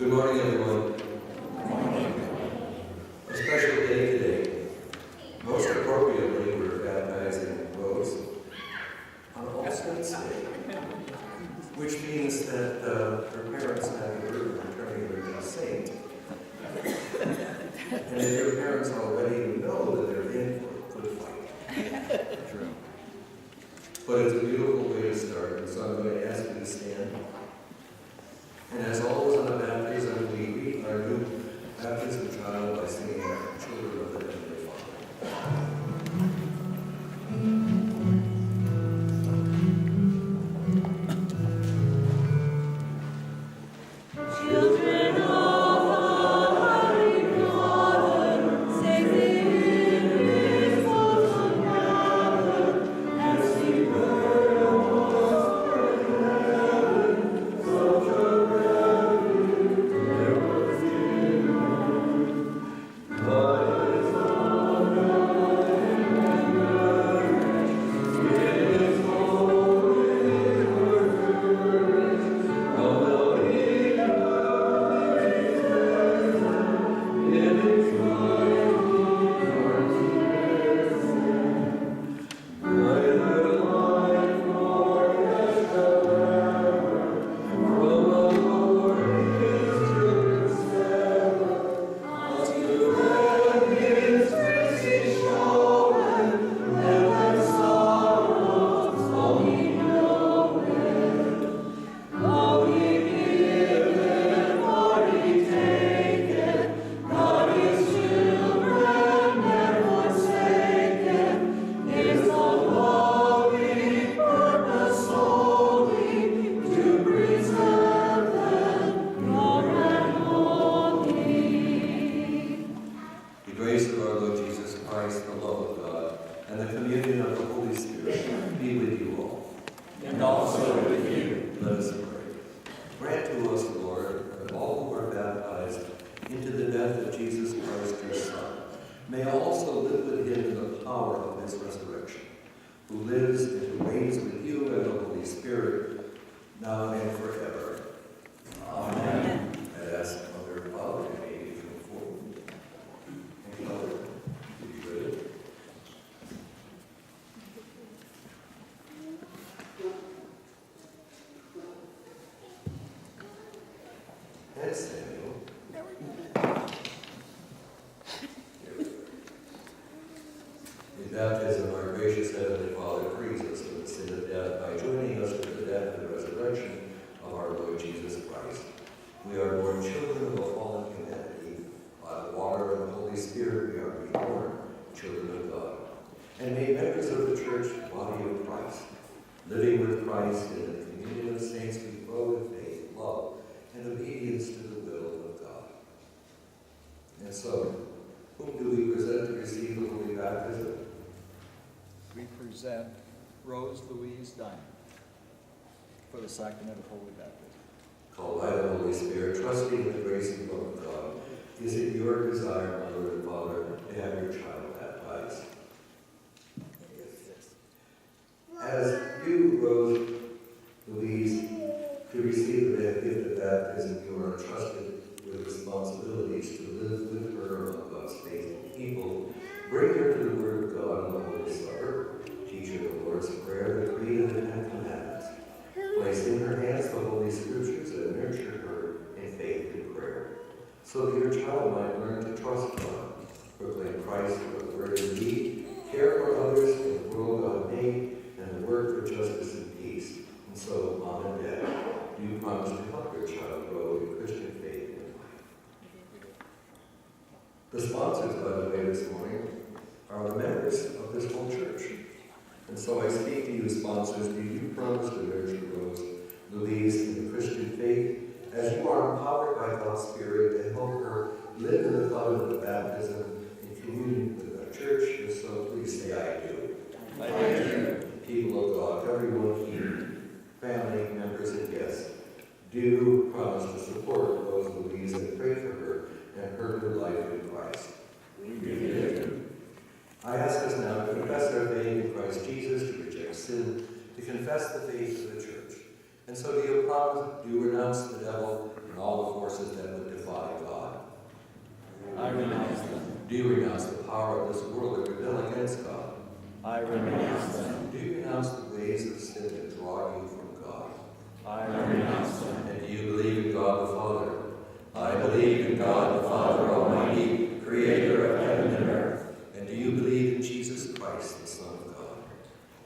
Good morning, everyone. A special day today. Most appropriately, we're baptizing Rose on All Saints' Day, which means that her parents have the burden of turning her to a saint. And if your parents already know that they're in for a good fight. True. But it's a beautiful way to start, and so I'm going to ask you to stand. And as always on a baptism, we greet our new baptism child by singing Children of the Heavenly Father. For the sacrament of holy baptism. Called by the Holy Spirit, trusting in the grace and love of God, is it your desire, my Lord and Father, to have your child baptized? Yes. As you, Rose Louise, to receive the gift of baptism, you are entrusted with responsibilities to live with her among God's faithful people. Bring her to the Word of God and the Holy Supper. Teach her the Lord's Prayer, the Creed, and the Ten Commandments. Place in her hands the Holy Scriptures and nurture her in faith and prayer, so that your child might learn to trust God, proclaim Christ with the word and deed, care for others in the world God made, and work for justice and peace. And so, Mom and Dad, do you promise to help your child grow in Christian faith and life? The sponsors, by the way, this morning are the members of this whole church. And so I speak to you, sponsors, do you promise to nurture Rose Louise in the Christian faith as you are empowered by God's Spirit to help her live in the covenant of baptism in communion with our church? If so, please say, I do. I do. People of God, everyone here, family, members, and guests, do promise to support Rose Louise and pray for her and her life in Christ. We do. I ask us now to confess our faith in Christ Jesus, to reject sin, to confess the faith of the church, And so do you promise, do you renounce the devil and all the forces that would defy God? I renounce them. Do you renounce the power of this world that rebel against God? I renounce them. Do you renounce the ways of sin that draw you from God? I renounce them. And do you believe in God the Father? I believe in God the Father Almighty, creator of heaven and earth. And do you believe in Jesus Christ, the Son of God?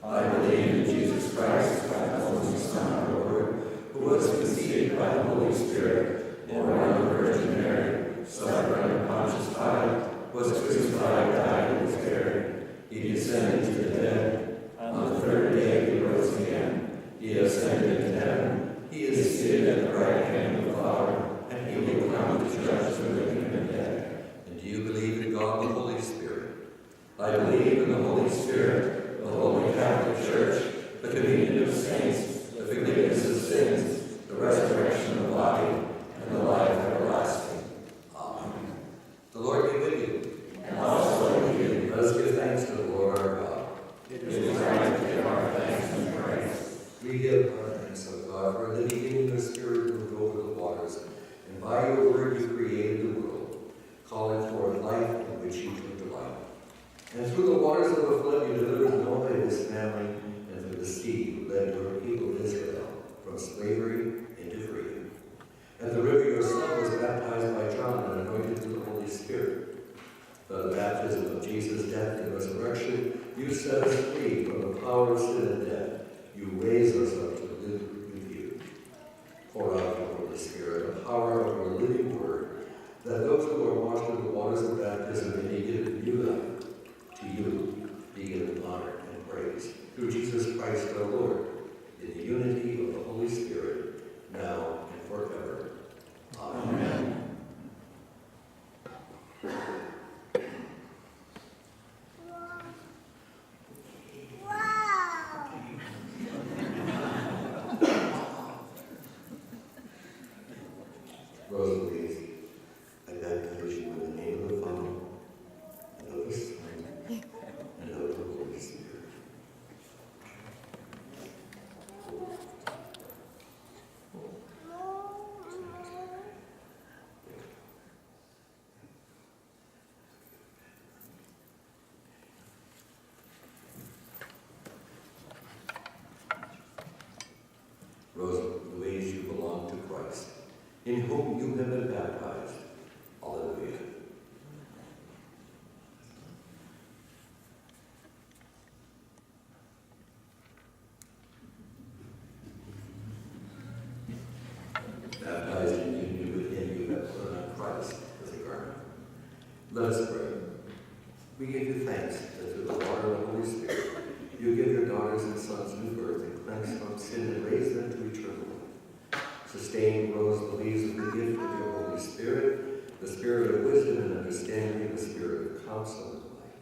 I believe in Jesus Christ, the Holy Son of our Lord, who was conceived by the Holy Spirit, born of the Virgin Mary, suffered under Pontius Pilate, was crucified, died, and was buried. He descended to the dead. On the third day he rose again. He ascended into heaven. He is seated at the right hand of the Father, and he will come to judge the living and the dead. And do you believe in God the Holy Spirit? I believe in the Holy Spirit, the Holy Catholic Church, the communion of saints, the forgiveness of sins, the resurrection of the body, and the life everlasting. Amen. The Lord be with you. And also with you. Let us give thanks to the Lord our God. It is right to give our thanks and praise. We give our thanks, O God, for in the beginning your Spirit moved over the waters, and by your word you created the world, calling forth life in which you took delight. And through the waters of the flood you delivered Noah and his family, and through the sea you led your people Israel from slavery into freedom. At the river your Son was baptized by John and anointed with the Holy Spirit. By the baptism of Jesus' death and resurrection, you set us free from the power of sin and death. You raise us up to live with you. Pour out your Holy Spirit, the power of your living word, that those who are washed in the waters of baptism may be given new life. To you be given honor and praise through Jesus Christ our Lord, in the unity of the Holy Spirit, now and forever. Amen. Rosalie, I baptize you in the name of the Father, and of the Son, and of the Holy Spirit. Rosa Louise, you belong to Christ, in whom you have been baptized. Alleluia. Baptized in union with him, you have put on Christ as a garment. Let us pray. We give you thanks that through the water of the Holy Spirit, you give your daughters and sons new birth and cleanse from sin and raise them to eternal life. Sustain Rose Louise with the gift of your Holy Spirit, the spirit of wisdom and understanding, the spirit of counsel and light,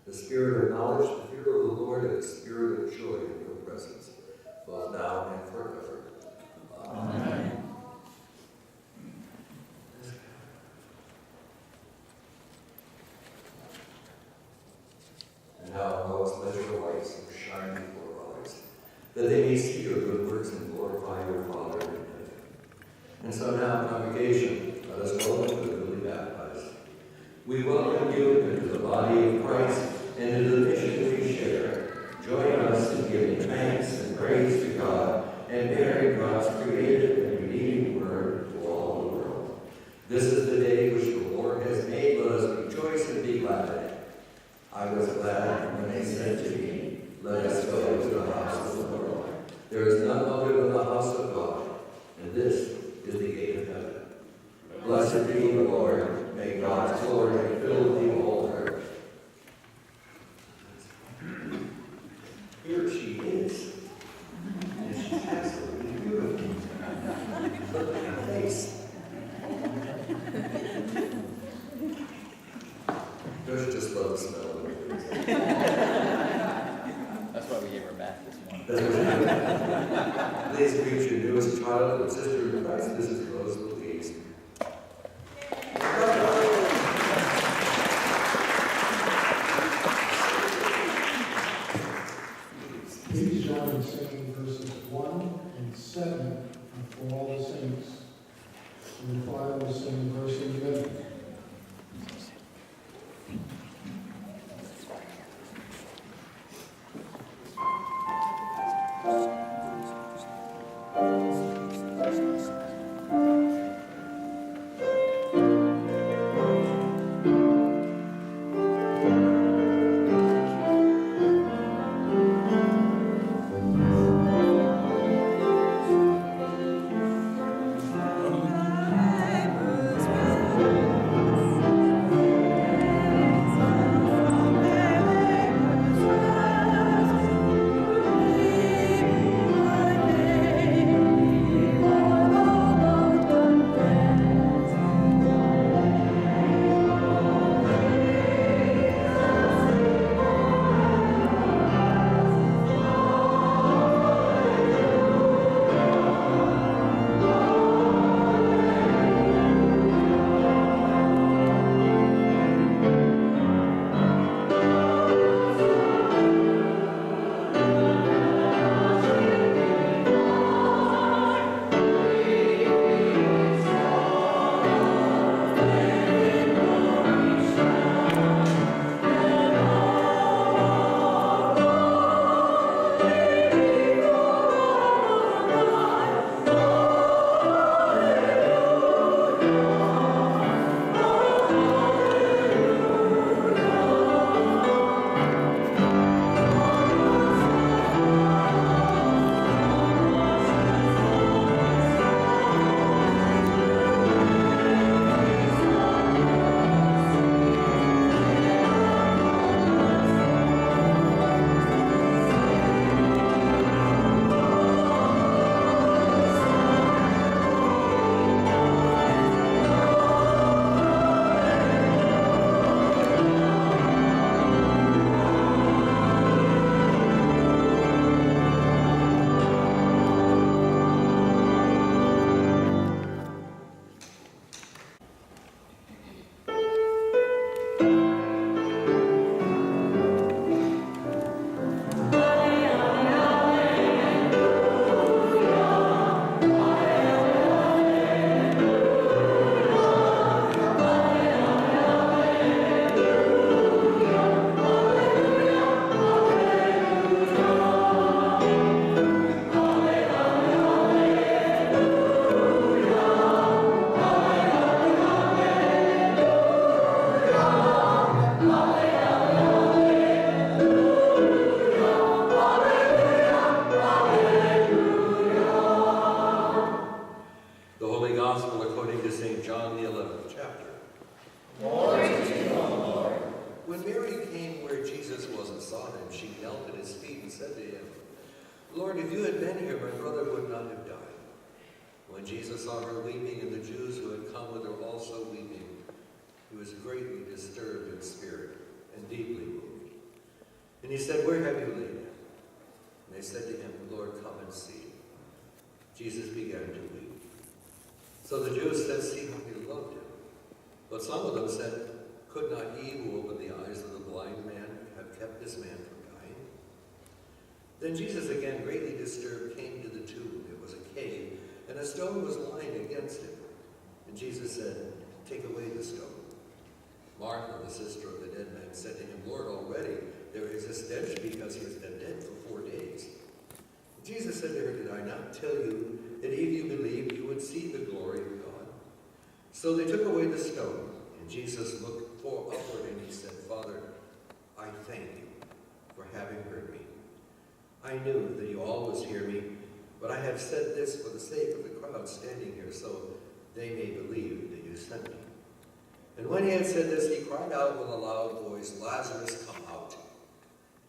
the spirit of knowledge, the fear of the Lord, and the spirit of joy in your presence, both now and forever. Amen. And now, most let your light so shine before others, that they may see your good works and glorify your Father in heaven. And so now, congregation, let us welcome the newly baptized. We welcome you into the body of Christ and into the mission we share. Join us in giving thanks and praise to God and bearing God's creative and redeeming word to all the world. This is the day which the Lord has made. Let us rejoice and be glad in it. I was glad when they said to me, let us go to the house of the Lord. There is none other than the house of God, and this is the gate of heaven. Blessed be the Lord. May God's glory fill the whole earth. Here she is. And she's absolutely beautiful. Look at her face. Don't you just love the smell of her? That's why we gave her back this morning. That's what you do. Please greet your newest child and sister in Christ. This is Rose Louise. Please join in singing verses 1 and and 7, and for all the saints. And the choir will sing the verse in rhythm. Lord, if you had been here, my brother would not have died. When Jesus saw her weeping and the Jews who had come with her also weeping, he was greatly disturbed in spirit and deeply moved. And he said, "Where have you laid him?" And they said to him, "Lord, come and see." Jesus began to weep. So the Jews said, "See how he loved him." But some of them said, "Could not he who opened the eyes of the blind man have kept this man from dying?" Then Jesus, again greatly disturbed, came to the tomb. It was a cave, and a stone was lying against it. And Jesus said, "Take away the stone." Martha, the sister of the dead man, said to him, "Lord, already there is a stench because he has been dead for 4 days." Jesus said to her, "Did I not tell you that if you believed, you would see the glory of God?" So they took away the stone, and Jesus looked upward and he said, "Father, I thank you for having heard me. I knew that you always hear me, but I have said this for the sake of the crowd standing here, so they may believe that you sent me." And when he had said this, he cried out with a loud voice, "Lazarus, come out."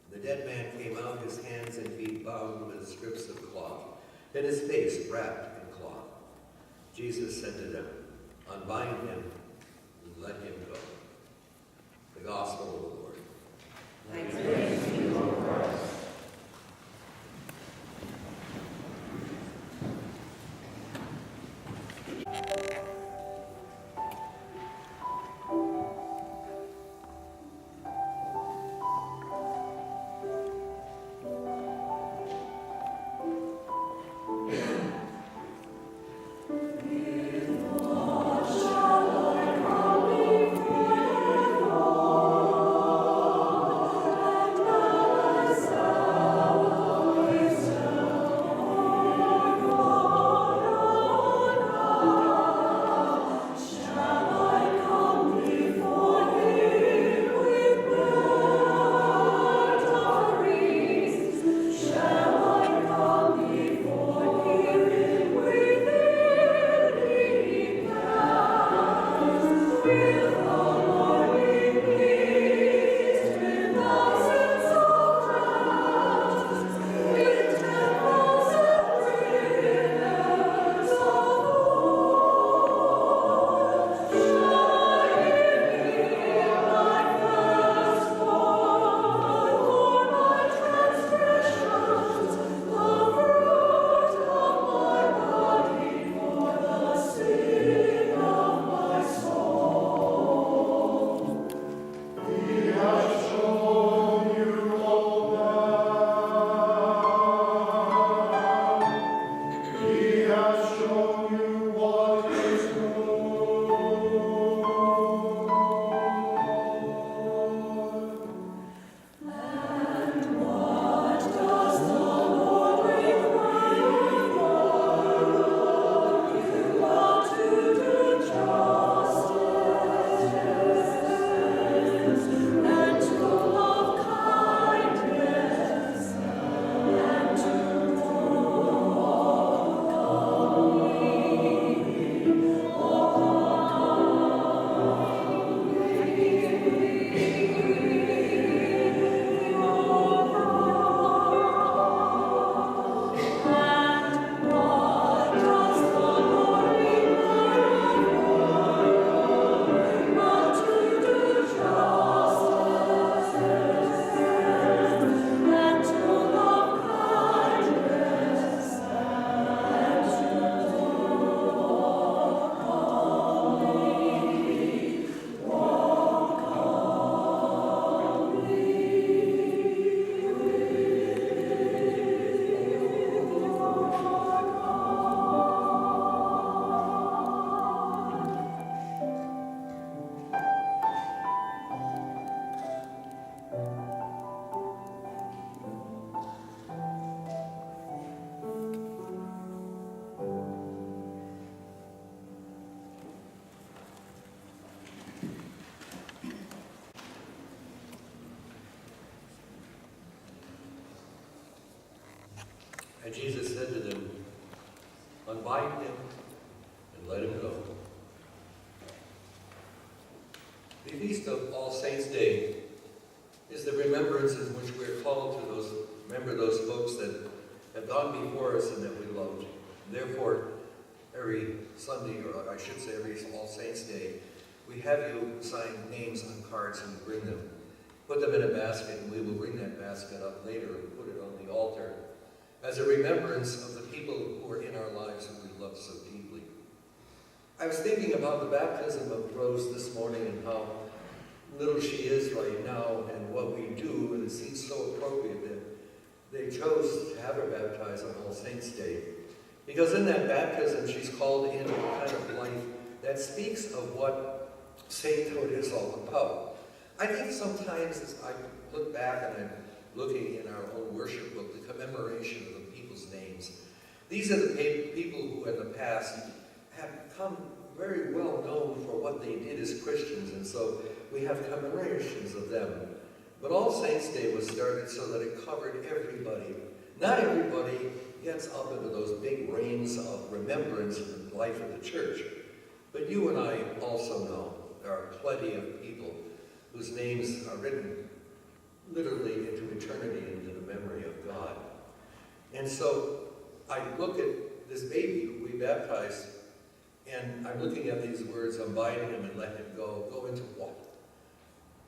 And the dead man came out, his hands and feet bound with strips of cloth, and his face wrapped in cloth. Jesus said to them, "Unbind him and let him go." The Gospel of the Lord. Thanks be to you, O Christ. And Jesus said to them, unbind him and let him go. The Feast of All Saints' Day is the remembrance in which we're called to remember those folks that have gone before us and that we loved. Therefore, every Sunday, or I should say every All Saints' Day, we have you sign names on cards and bring them. Put them in a basket, and we will bring that basket up later and put it on the altar as a remembrance of the people who are in our lives who we love so deeply. I was thinking about the baptism of Rose this morning and how little she is right now and what we do, and it seems so appropriate that they chose to have her baptized on All Saints' Day. Because in that baptism, she's called into a kind of life that speaks of what sainthood is all about. I think sometimes as I look back and I'm looking in our own worship book, the commemoration of the people's names. These are the people who in the past have become very well known for what they did as Christians, and so we have commemorations of them. But All Saints' Day was started so that it covered everybody. Not everybody gets up into those big reigns of remembrance in the life of the church. But you and I also know there are plenty of people whose names are written literally into eternity, into the memory of God. And so I look at this baby who we baptized, and I'm looking at these words, unbind him and let him go. Go into what?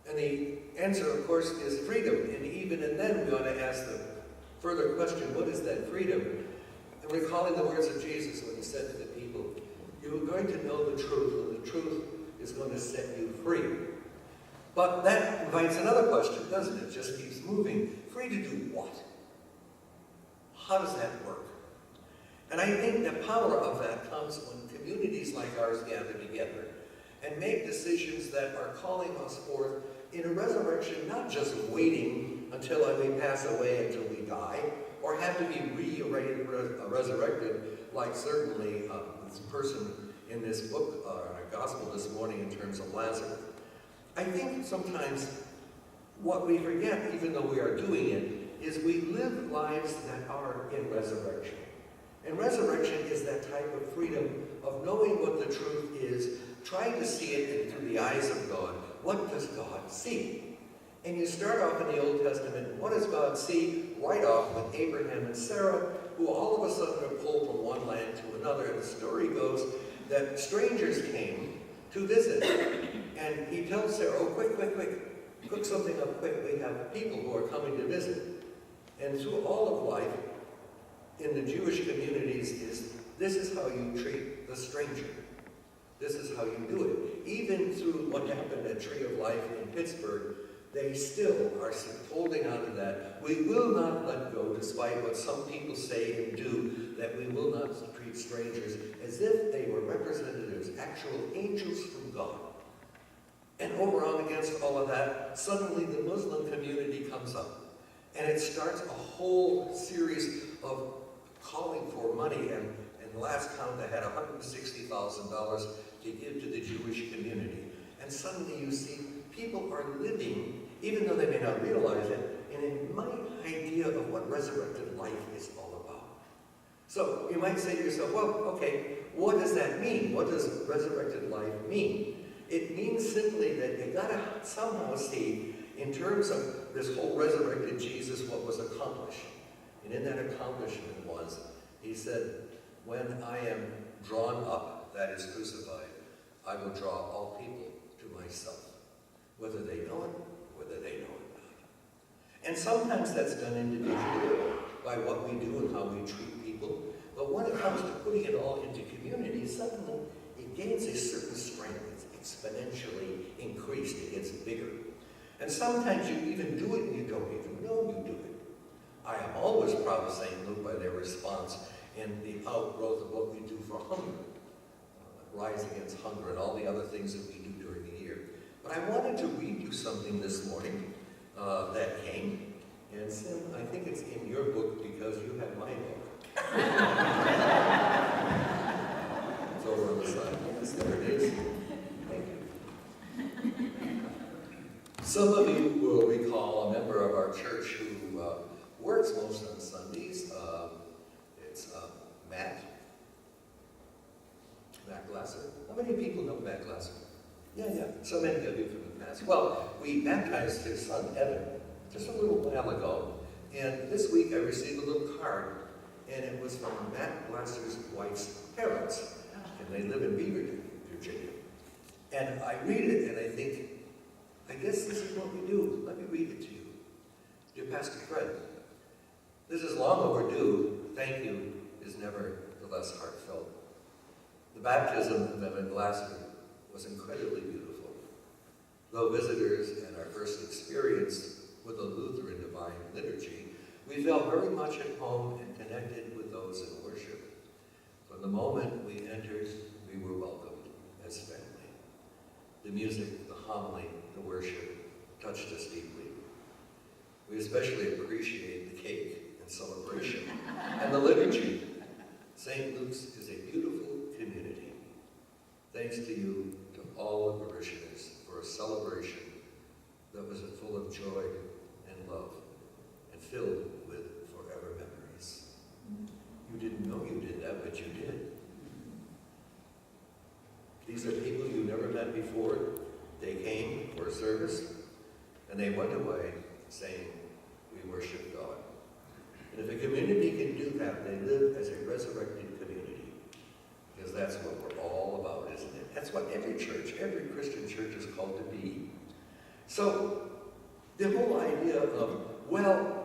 And the answer, of course, is freedom. And even in then, we ought to ask the further question, what is that freedom? And recalling the words of Jesus when he said to the people, you're going to know the truth, and the truth is going to set you free. But that invites another question, doesn't it? It just keeps moving. Free to do what? How does that work? And I think the power of that comes when communities like ours gather together and make decisions that are calling us forth in a resurrection, not just waiting until we pass away, until we die, or have to be resurrected, like certainly this person in this book, our gospel this morning in terms of Lazarus. I think sometimes what we forget, even though we are doing it, is we live lives that are in resurrection. And resurrection is that type of freedom of knowing what the truth is, trying to see it through the eyes of God. What does God see? And you start off in the Old Testament, what does God see? Right off with Abraham and Sarah, who all of a sudden are pulled from one land to another. And the story goes that strangers came to visit. And he tells Sarah, oh, quick, cook something up quick. We have people who are coming to visit. And through all of life, in the Jewish communities, this is how you treat the stranger. This is how you do it. Even through what happened at Tree of Life in Pittsburgh, they still are holding on to that. We will not let go, despite what some people say and do, that we will not treat strangers as if they were representatives, actual angels from God. And over on against all of that, suddenly the Muslim community comes up. And it starts a whole series of calling for money. And the last count, they had $160,000 to give to the Jewish community. And suddenly you see people are living, even though they may not realize it, in a mighty idea of what resurrected life is all about. So you might say to yourself, well, okay, what does that mean? What does resurrected life mean? It means simply that you gotta somehow see, in terms of this whole resurrected Jesus, what was accomplished. And in that accomplishment was, he said, when I am drawn up, that is crucified, I will draw all people to myself, whether they know it, whether they know it not. And sometimes that's done individually by what we do and how we treat people. But when it comes to putting it all into community, suddenly it gains a certain strength. It's exponentially increased. It gets bigger. And sometimes you even do it and you don't even know you do it. I am always proud of St. Luke by their response in the outgrowth of what we do for hunger, Rise Against Hunger, and all the other things that we do during the year. But I wanted to read you something this morning that came. And Sim, I think it's in your book because you have my book. It's over on the side. Yes, there it is. Thank you. Some of you will recall a member of our church who works most on Sundays, Matt Glasser. How many people know Matt Glasser? Yeah. So many of you from the past. Well, we baptized his son, Evan, just a little while ago. And this week I received a little card, and it was from Matt Glasser's wife's parents. And they live in Beaverton, Virginia. And I read it, and I think, I guess this is what we do. Let me read it to you. Dear Pastor Fred, this is long overdue. Thank you is nevertheless heartfelt. The baptism of Evan Glasser was incredibly beautiful. Though visitors and our first experience with the Lutheran Divine Liturgy, we felt very much at home and connected with those in worship. From the moment we entered, we were welcomed as family. The music, the homily, the worship touched us deeply. We especially appreciate the cake and celebration and the liturgy. St. Luke's is a beautiful community. Thanks to you, to all the parishioners, for a celebration that was full of joy and love and filled with forever memories. You didn't know you did that, but you did. These are people you never met before. They came for a service, and they went away saying, we worship God. And if a community can do that, they live as a resurrected community. Because that's what we're all about, isn't it? That's what every church, every Christian church is called to be. So, the whole idea of, well,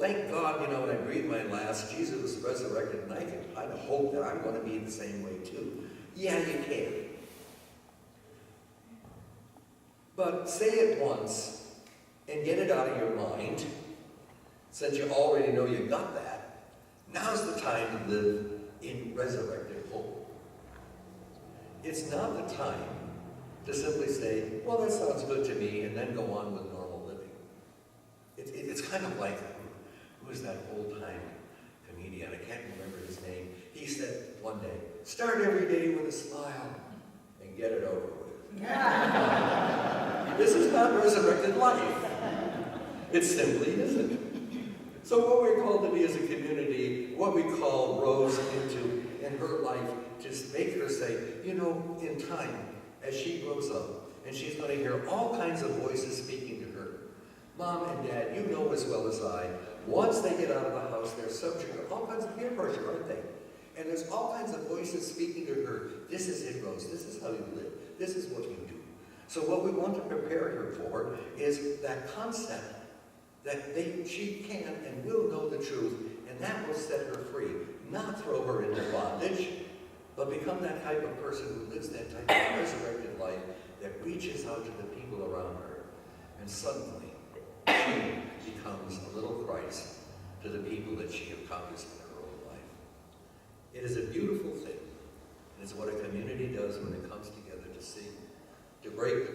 thank God, when I breathe my last, Jesus was resurrected, and I can kind of hope that I'm going to be the same way too. Yeah, you can. But say it once and get it out of your mind, since you already know you got that. Now's the time to live in resurrected hope. It's not the time to simply say, well, that sounds good to me, and then go on with normal living. It's kind of like, who is that old-time comedian? I can't remember his name. He said one day, start every day with a smile and get it over with. This is not resurrected life. It simply isn't. So what we're called to be as a community, what we call Rose into in her life, just make her say, in time, as she grows up, and she's going to hear all kinds of voices speaking to her. Mom and Dad, you know as well as I, once they get out of the house, they're subject to all kinds of peer pressure, aren't they? And there's all kinds of voices speaking to her. This is it, Rose. This is how you live. This is what you do. So what we want to prepare her for is that concept that she can and will know the truth, and that will set her free. Not throw her into bondage, but become that type of person who lives that type of resurrected life that reaches out to the people around her. And suddenly, she becomes a little Christ to the people that she encounters in her own life. It is a beautiful thing. And it's what a community does when it comes together to sing, to break the